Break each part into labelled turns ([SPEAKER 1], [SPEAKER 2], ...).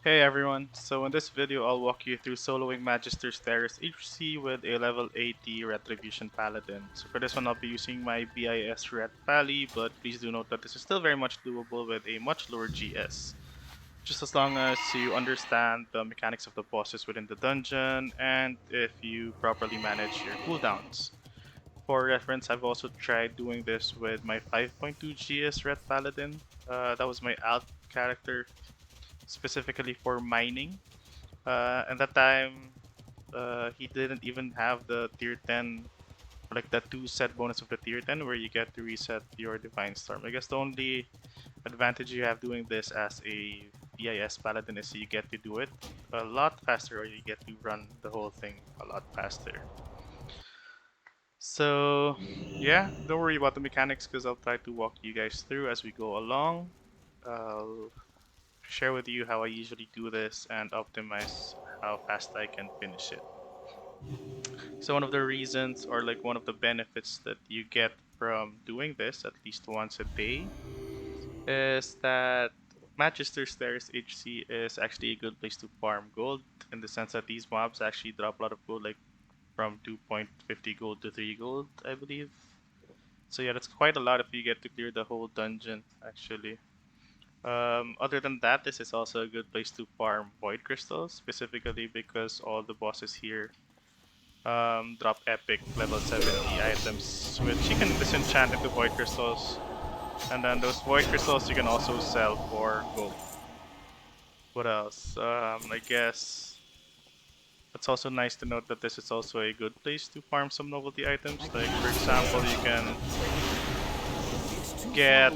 [SPEAKER 1] Hey everyone, so in this video I'll walk you through soloing Magisters Terrace HC with a level 80 Retribution Paladin. So for this one I'll be using my BIS Ret Paladin, but please do note that this is still very much doable with a much lower GS. Just as long as you understand the mechanics of the bosses within the dungeon and if you properly manage your cooldowns. For reference, I've also tried doing this with my 5.2 GS Ret Paladin. That was my alt character specifically for mining. At that time, he didn't even have the tier 10, like the 2 set bonus of the tier 10 where you get to reset your Divine Storm. I guess the only advantage you have doing this as a BIS Paladin is you get to do it a lot faster, or you get to run the whole thing a lot faster. So yeah, don't worry about the mechanics because I'll try to walk you guys through as we go along. I'll share with you how I usually do this and optimize how fast I can finish it. So one of the reasons, or like one of the benefits that you get from doing this at least once a day, is that Magister Terrace HC is actually a good place to farm gold, in the sense that these mobs actually drop a lot of gold, like from 2.50 gold to 3 gold, I believe. So yeah, that's quite a lot if you get to clear the whole dungeon, actually. Other than that, this is also a good place to farm void crystals, specifically because all the bosses here drop epic level 70 items, which you can disenchant into void crystals. And then those void crystals you can also sell for gold. What else? I guess it's also nice to note that this is also a good place to farm some novelty items. Like, for example, you can get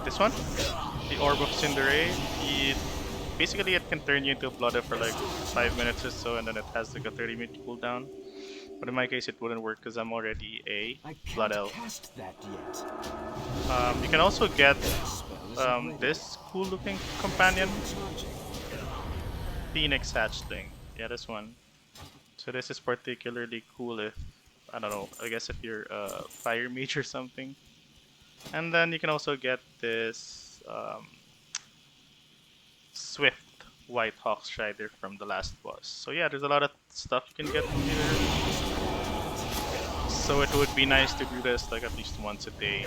[SPEAKER 1] this one, the Orb of Sin'dorei. Basically it can turn you into a blood elf for like 5 minutes or so, and then it has like a 30-minute cooldown. But in my case it wouldn't work because I'm already a blood elf. You can also get this cool looking companion, Phoenix Hatchling. Yeah, this one. So this is particularly cool if, I don't know, I guess if you're a fire mage or something. And then you can also get this Swift White Hawkstrider from the last boss. So yeah, there's a lot of stuff you can get from here. So it would be nice to do this like at least once a day.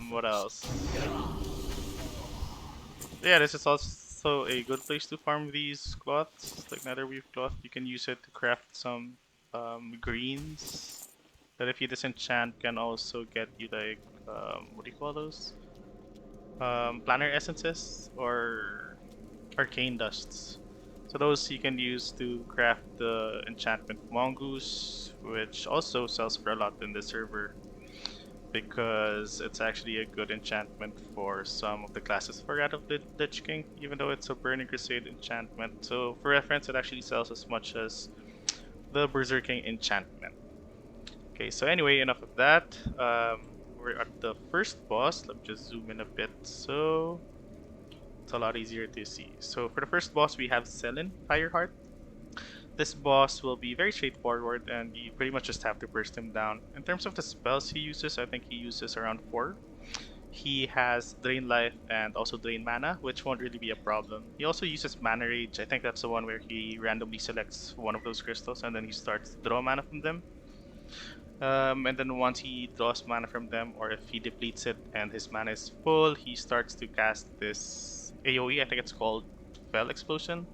[SPEAKER 1] What else? Yeah, this is also a good place to farm these cloths, like netherweave cloth. You can use it to craft some greens that if you disenchant can also get you like, what do you call those? Planner essences or arcane dusts. So those you can use to craft the enchantment Mongoose, which also sells for a lot in the server because it's actually a good enchantment for some of the classes for Wrath of the Lich King, even though it's a Burning Crusade enchantment. So for reference, it actually sells as much as the Berserking enchantment. Okay, so anyway, enough of that. We're at the first boss. Let me just zoom in a bit so it's a lot easier to see. So for the first boss, we have Selin Fireheart. This boss will be very straightforward and you pretty much just have to burst him down. In terms of the spells he uses, I think he uses around 4. He has Drain Life and also Drain Mana, which won't really be a problem. He also uses Mana Rage. I think that's the one where he randomly selects one of those crystals and then he starts to draw mana from them. And then once he draws mana from them, or if he depletes it and his mana is full, he starts to cast this AoE, I think it's called Fell Explosion.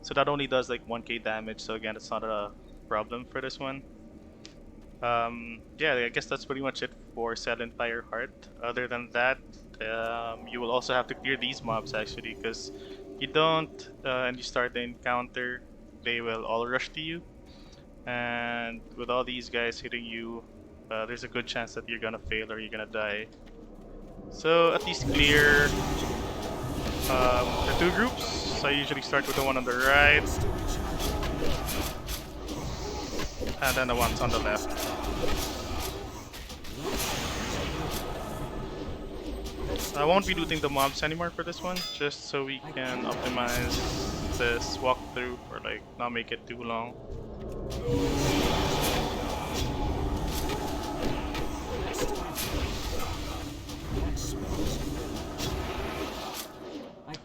[SPEAKER 1] So that only does like 1k damage, so again, it's not a problem for this one. Yeah, I guess that's pretty much it for Selin Fireheart. Other than that, you will also have to clear these mobs actually, because you don't, and you start the encounter, they will all rush to you. And with all these guys hitting you, there's a good chance that you're gonna fail or you're gonna die. So at least clear the 2 groups. So I usually start with the one on the right, and then the ones on the left. I won't be looting the mobs anymore for this one, just so we can optimize this walkthrough or like not make it too long.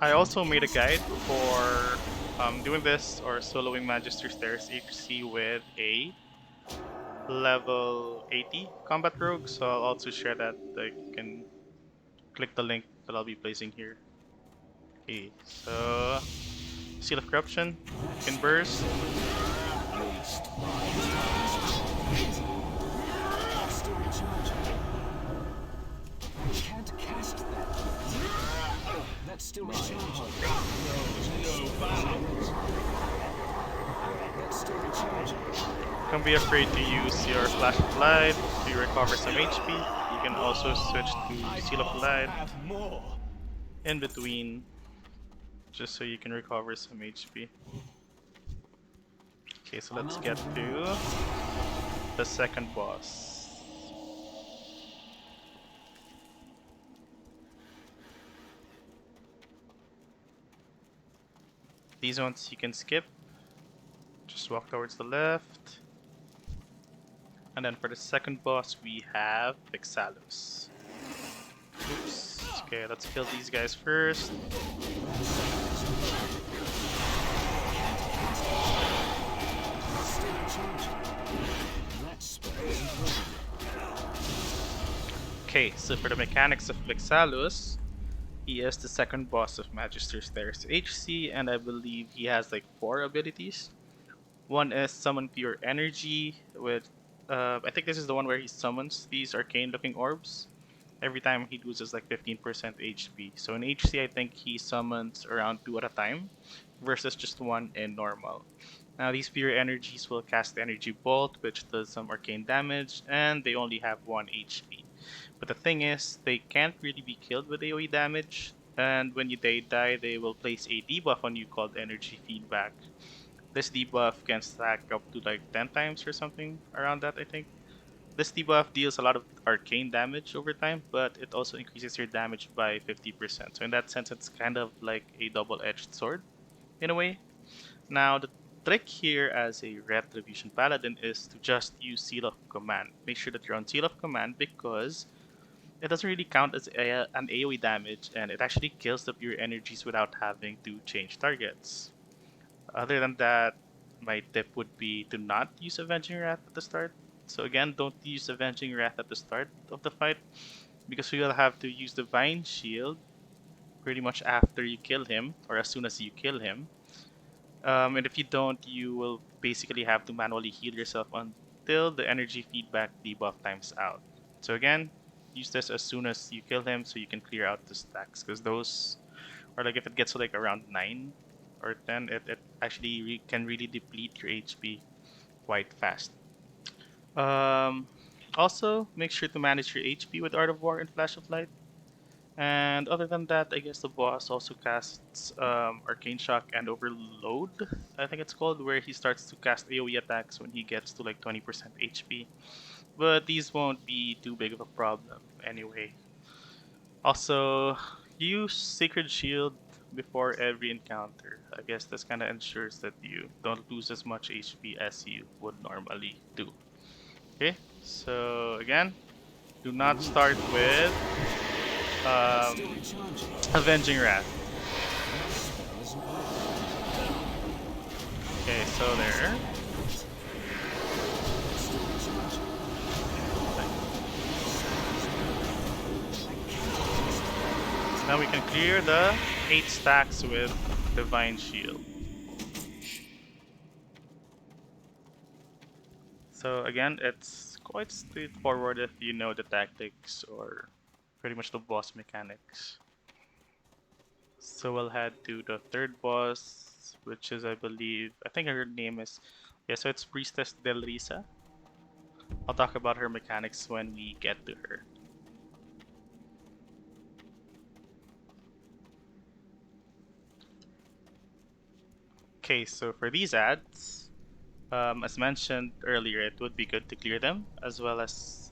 [SPEAKER 1] I also made a guide for doing this or soloing Magister's Terrace HC with a level 80 combat rogue, so I'll also share that. Like, you can click the link that I'll be placing here. Okay, so Seal of Corruption, you can burst.
[SPEAKER 2] Can't cast that. That's still recharging. That's still recharging.
[SPEAKER 1] Don't be afraid to use your Flash of Light to recover some HP. You can also switch to Seal of Light in between, just so you can recover some HP. Okay, so let's get to the second boss. These ones you can skip. Just walk towards the left. And then for the second boss, we have Vexallus. Oops. Okay, let's kill these guys first. Okay, so for the mechanics of Vexallus, he is the second boss of Magister's Terrace HC, and I believe he has like 4 abilities. One is Summon Pure Energy with, I think this is the one where he summons these arcane looking orbs. Every time he loses like 15% HP. So in HC, I think he summons around 2 at a time versus just 1 in normal. Now these pure energies will cast Energy Bolt, which does some arcane damage, and they only have 1 HP. But the thing is, they can't really be killed with AoE damage, and when they die, they will place a debuff on you called Energy Feedback. This debuff can stack up to like 10 times or something around that, I think. This debuff deals a lot of arcane damage over time, but it also increases your damage by 50%. So in that sense, it's kind of like a double-edged sword, in a way. Now, the trick here as a Retribution Paladin is to just use Seal of Command. Make sure that you're on Seal of Command because it doesn't really count as an AoE damage, and it actually kills the pure energies without having to change targets. Other than that, my tip would be to not use Avenging Wrath at the start. So again, don't use Avenging Wrath at the start of the fight, because you'll have to use Divine Shield pretty much after you kill him, or as soon as you kill him. And if you don't, you will basically have to manually heal yourself until the energy feedback debuff times out. So again, use this as soon as you kill him so you can clear out the stacks, because those, or like if it gets to like around 9 or 10, it actually can really deplete your HP quite fast. Also, make sure to manage your HP with Art of War and Flash of Light. And other than that, I guess the boss also casts Arcane Shock and Overload, I think it's called, where he starts to cast AoE attacks when he gets to like 20% HP. But these won't be too big of a problem anyway. Also, use Sacred Shield before every encounter. I guess this kind of ensures that you don't lose as much HP as you would normally do. Okay, so again, do not start with Avenging Wrath. Okay, so there. Now we can clear the 8 stacks with Divine Shield. So again, it's quite straightforward if you know the tactics or pretty much the boss mechanics. So we'll head to the third boss, which is, I believe, I think her name is, yeah, so it's Priestess Delrissa. I'll talk about her mechanics when we get to her. Okay, so for these ads, as mentioned earlier, it would be good to clear them, as well as,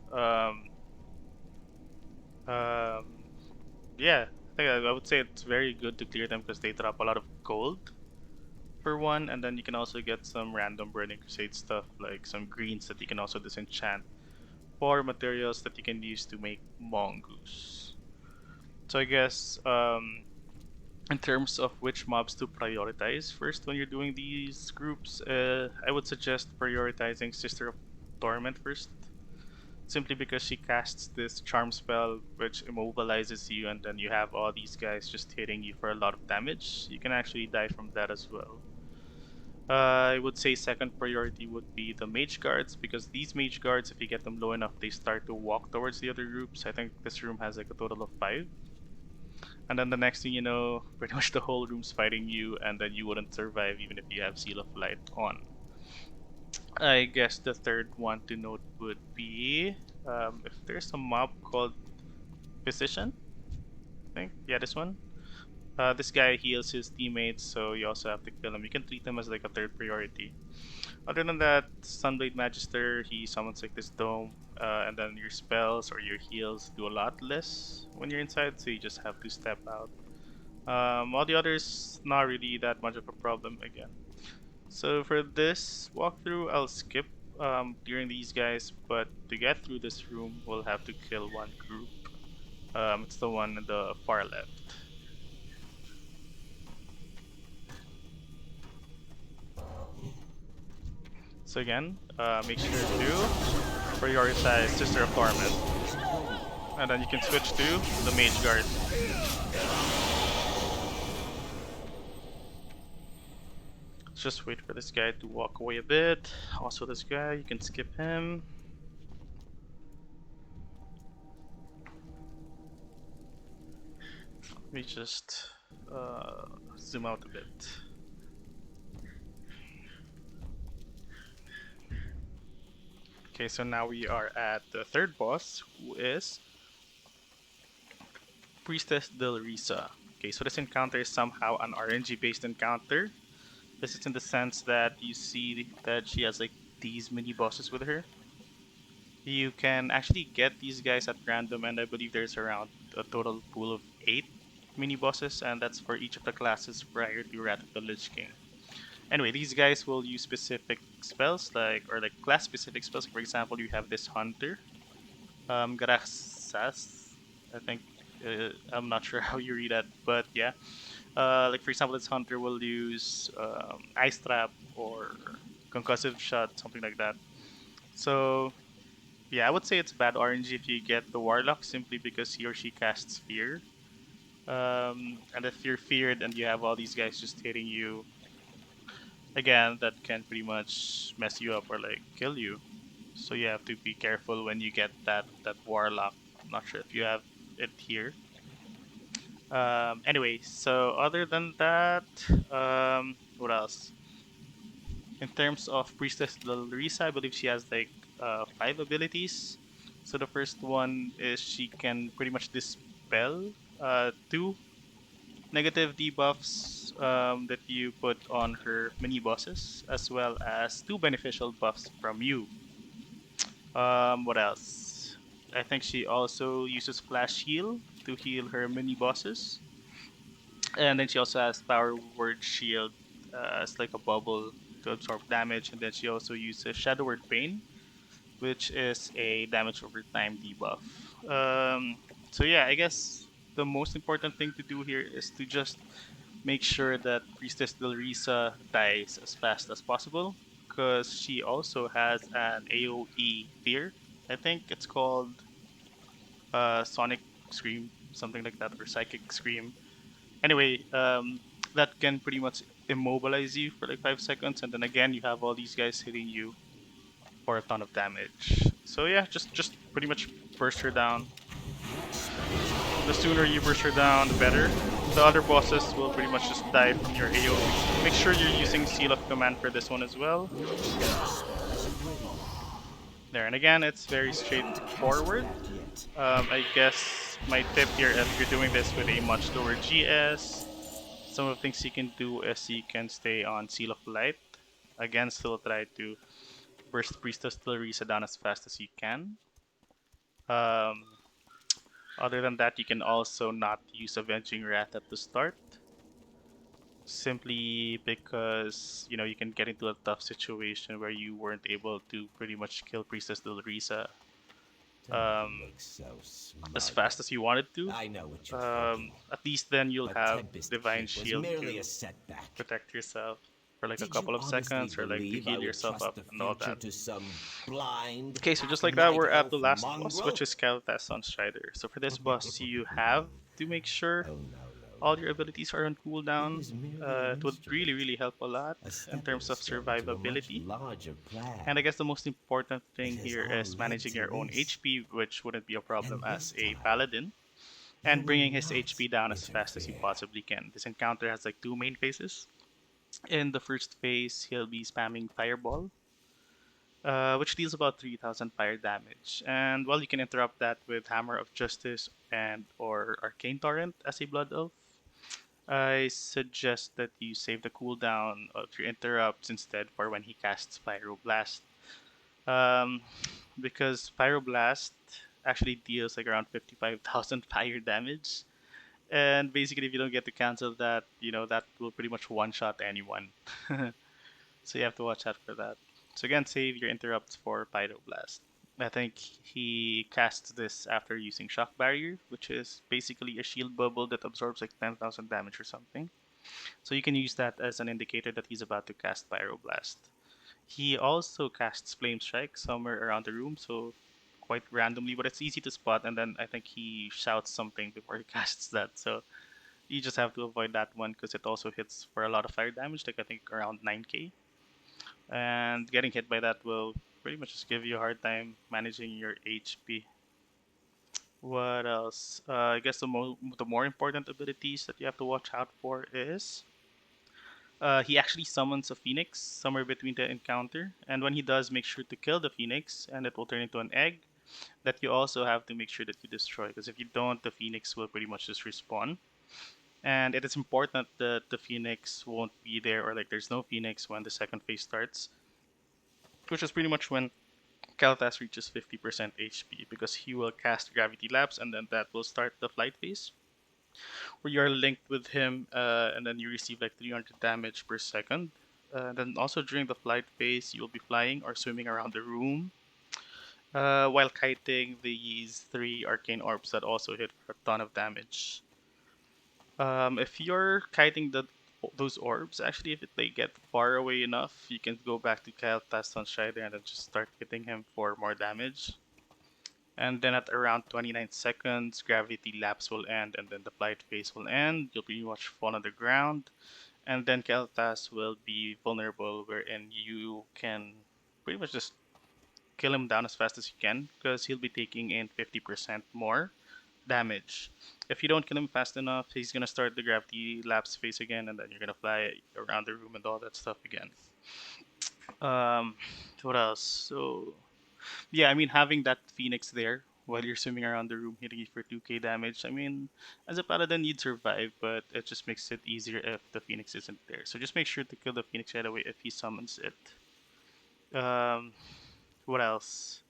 [SPEAKER 1] yeah, I would say it's very good to clear them because they drop a lot of gold for one, and then you can also get some random Burning Crusade stuff, like some greens that you can also disenchant for materials that you can use to make Mongoose. So I guess In terms of which mobs to prioritize first when you're doing these groups, I would suggest prioritizing Sister of Torment first. Simply because she casts this charm spell which immobilizes you, and then you have all these guys just hitting you for a lot of damage. You can actually die from that as well. I would say second priority would be the mage guards, because these mage guards, if you get them low enough, they start to walk towards the other groups. I think this room has like a total of 5. And then the next thing you know, pretty much the whole room's fighting you, and then you wouldn't survive even if you have Seal of Light on. I guess the third one to note would be if there's a mob called Physician, I think. Yeah, this one. This guy heals his teammates, so you also have to kill him. You can treat him as like a third priority. Other than that, Sunblade Magister, he summons like this dome, and then your spells or your heals do a lot less when you're inside, so you just have to step out. All the others, not really that much of a problem again. So for this walkthrough, I'll skip clearing these guys, but to get through this room, we'll have to kill one group. It's the one in the far left. So again, make sure to prioritize Sister of Torment, and then you can switch to the Mage Guard. Let's just wait for this guy to walk away a bit. Also this guy, you can skip him. Let me just zoom out a bit. Okay, so now we are at the third boss, who is Priestess Delrissa. Okay, so this encounter is somehow an RNG based encounter. This is in the sense that you see that she has like these mini bosses with her. You can actually get these guys at random, and I believe there's around a total pool of 8 mini bosses, and that's for each of the classes prior to Wrath of the Lich King. Anyway, these guys will use specific spells, like class specific spells. For example, you have this hunter, Graxas, I think. I'm not sure how you read that, but yeah. Like for example, this hunter will use ice trap or concussive shot, something like that. So yeah, I would say it's bad RNG if you get the warlock simply because he or she casts fear. And if you're feared and you have all these guys just hitting you, again, that can pretty much mess you up or like kill you. So you have to be careful when you get that warlock. I'm not sure if you have it here. Anyway, so other than that, what else? In terms of Priestess Delrissa, I believe she has like 5 abilities. So the first one is she can pretty much dispel 2 negative debuffs that you put on her mini bosses, as well as 2 beneficial buffs from you. What else? I think she also uses Flash Heal to heal her mini bosses, and then she also has Power Word Shield as like a bubble to absorb damage, and then she also uses Shadow Word Pain, which is a damage over time debuff. So yeah, I guess the most important thing to do here is to just make sure that Priestess Delrissa dies as fast as possible, because she also has an AoE fear. I think it's called Sonic Scream, something like that, or Psychic Scream. Anyway, that can pretty much immobilize you for like 5 seconds, and then again you have all these guys hitting you for a ton of damage. So yeah, just pretty much burst her down. The sooner you burst her down, the better. The other bosses will pretty much just die from your AoE. Make sure you're using Seal of Command for this one as well. There, and again, it's very straightforward. I guess my tip here, if you're doing this with a much lower GS, some of the things you can do is you can stay on Seal of Light. Again, still try to burst Priestess Delrissa down as fast as you can. Um, Other than that, you can also not use Avenging Wrath at the start, simply because you can get into a tough situation where you weren't able to pretty much kill Priestess Delrissa. um,
[SPEAKER 2] Look so
[SPEAKER 1] as
[SPEAKER 2] smug.
[SPEAKER 1] fast as you wanted to.
[SPEAKER 2] I know what you're thinking.
[SPEAKER 1] At least then you'll
[SPEAKER 2] But
[SPEAKER 1] have
[SPEAKER 2] Tempest
[SPEAKER 1] Divine
[SPEAKER 2] Keep was
[SPEAKER 1] Shield
[SPEAKER 2] merely a
[SPEAKER 1] to
[SPEAKER 2] setback.
[SPEAKER 1] protect yourself for like a
[SPEAKER 2] Did you
[SPEAKER 1] couple of
[SPEAKER 2] honestly
[SPEAKER 1] seconds or like to
[SPEAKER 2] believe I
[SPEAKER 1] heal
[SPEAKER 2] would
[SPEAKER 1] yourself
[SPEAKER 2] trust
[SPEAKER 1] up
[SPEAKER 2] the
[SPEAKER 1] and all
[SPEAKER 2] future
[SPEAKER 1] that.
[SPEAKER 2] to some blind,
[SPEAKER 1] Okay, so just like that,
[SPEAKER 2] half-night
[SPEAKER 1] we're at
[SPEAKER 2] elf
[SPEAKER 1] the last boss, which
[SPEAKER 2] mongrel?
[SPEAKER 1] is Kael'Thas Sunstrider. So for this boss, you have to make sure
[SPEAKER 2] Oh, no.
[SPEAKER 1] all your abilities are on
[SPEAKER 2] He
[SPEAKER 1] cooldown.
[SPEAKER 2] was merely an
[SPEAKER 1] It would really,
[SPEAKER 2] instrument,
[SPEAKER 1] really help a lot
[SPEAKER 2] a
[SPEAKER 1] in
[SPEAKER 2] stepping
[SPEAKER 1] terms of
[SPEAKER 2] stone to a much
[SPEAKER 1] survivability.
[SPEAKER 2] larger plan.
[SPEAKER 1] And I guess the most important
[SPEAKER 2] It
[SPEAKER 1] thing
[SPEAKER 2] has
[SPEAKER 1] here
[SPEAKER 2] all
[SPEAKER 1] is
[SPEAKER 2] led
[SPEAKER 1] managing
[SPEAKER 2] to
[SPEAKER 1] your own
[SPEAKER 2] this.
[SPEAKER 1] HP, which wouldn't be a problem
[SPEAKER 2] And
[SPEAKER 1] as
[SPEAKER 2] this
[SPEAKER 1] a
[SPEAKER 2] time,
[SPEAKER 1] paladin,
[SPEAKER 2] you
[SPEAKER 1] and
[SPEAKER 2] will
[SPEAKER 1] bringing his
[SPEAKER 2] not
[SPEAKER 1] HP down as fast as you
[SPEAKER 2] interfere.
[SPEAKER 1] possibly can. This encounter has like two main phases. In the first phase, he'll be spamming Fireball, which deals about 3,000 fire damage. And well, you can interrupt that with Hammer of Justice and or Arcane Torrent as a Blood Elf. I suggest that you save the cooldown of your interrupts instead for when he casts Pyroblast. Um, because Pyroblast actually deals like around 55,000 fire damage. And basically, if you don't get to cancel that, that will pretty much one-shot anyone. So you have to watch out for that. So again, save your interrupts for Pyroblast. I think he casts this after using Shock Barrier, which is basically a shield bubble that absorbs like 10,000 damage or something. So you can use that as an indicator that he's about to cast Pyroblast. He also casts Flame Strike somewhere around the room, so quite randomly, but it's easy to spot. And then I think he shouts something before he casts that. So you just have to avoid that one because it also hits for a lot of fire damage, like I think around 9k. And getting hit by that will pretty much just give you a hard time managing your HP. What else? I guess the more important abilities that you have to watch out for is he actually summons a phoenix somewhere between the encounter, and when he does, make sure to kill the phoenix, and it will turn into an egg that you also have to make sure that you destroy. Because if you don't, the phoenix will pretty much just respawn. And it is important that the phoenix won't be there, or like there's no phoenix when the second phase starts, which is pretty much when Kael'Thas reaches 50% HP, because he will cast Gravity Lapse, and then that will start the flight phase, where you are linked with him, and then you receive like 300 damage per second. Then also during the flight phase, you will be flying or swimming around the room, while kiting these three arcane orbs that also hit for a ton of damage. If you're kiting those orbs, actually, if they get far away enough, you can go back to Kael'Thas Sunstrider and then just start hitting him for more damage. And then at around 29 seconds, gravity lapse will end, and then the flight phase will end. You'll pretty much fall on the ground, and then Kael'Thas will be vulnerable, wherein you can pretty much just kill him down as fast as you can, because he'll be taking in 50% more damage. If you don't kill him fast enough, he's gonna start the gravity lapse phase again, and then you're gonna fly around the room and all that stuff again. Um, what else? So yeah, I mean, having that Phoenix there while you're swimming around the room hitting you for 2k damage, I mean, as a paladin, you'd survive, but it just makes it easier if the Phoenix isn't there. So just make sure to kill the Phoenix right away if he summons it. Um, what else?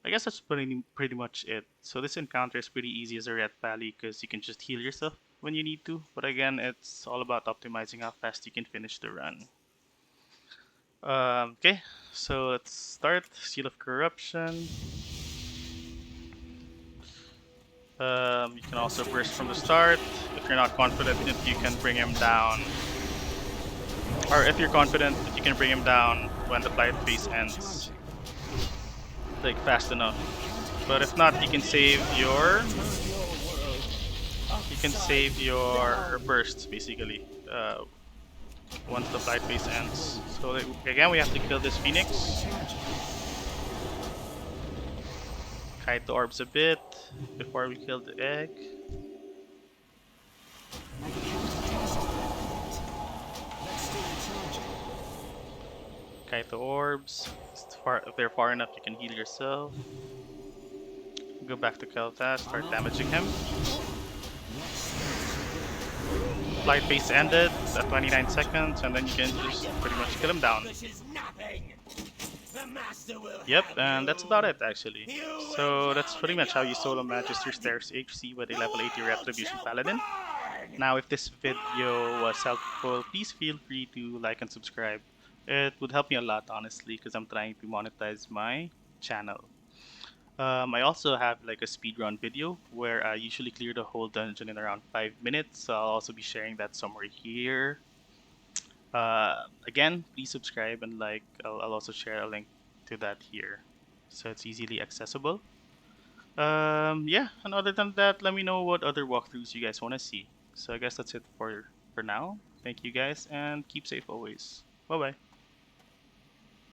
[SPEAKER 1] I guess that's pretty much it. So this encounter is pretty easy as a Ret Pally because you can just heal yourself when you need to. But again, it's all about optimizing how fast you can finish the run. Okay, so let's start. Seal of Corruption. You can also burst from the start. If you're not confident if you can bring him down, or if you're confident that you can bring him down when the flight phase ends, like fast enough. But if not, you can save your bursts basically once the flight phase ends. So like, again, we have to kill this Phoenix, kite the orbs a bit before we kill the egg. Kite the orbs. If they're far enough, you can heal yourself. Go back to Kael'Thas, start damaging him. Flight phase ended at 29 seconds, and then you can just pretty much kill him down. Yep, and that's about it actually. So that's pretty much how you solo Magister's Terrace HC with a level 80 Retribution Paladin. Now, if this video was helpful, please feel free to like and subscribe. It would help me a lot, honestly, because I'm trying to monetize my channel. I also have like a speedrun video where I usually clear the whole dungeon in around 5 minutes. So I'll also be sharing that somewhere here. Again, please subscribe and like. I'll also share a link to that here, so it's easily accessible. Yeah, and other than that, let me know what other walkthroughs you guys want to see. So I guess that's it for now. Thank you guys, and keep safe always. Bye bye.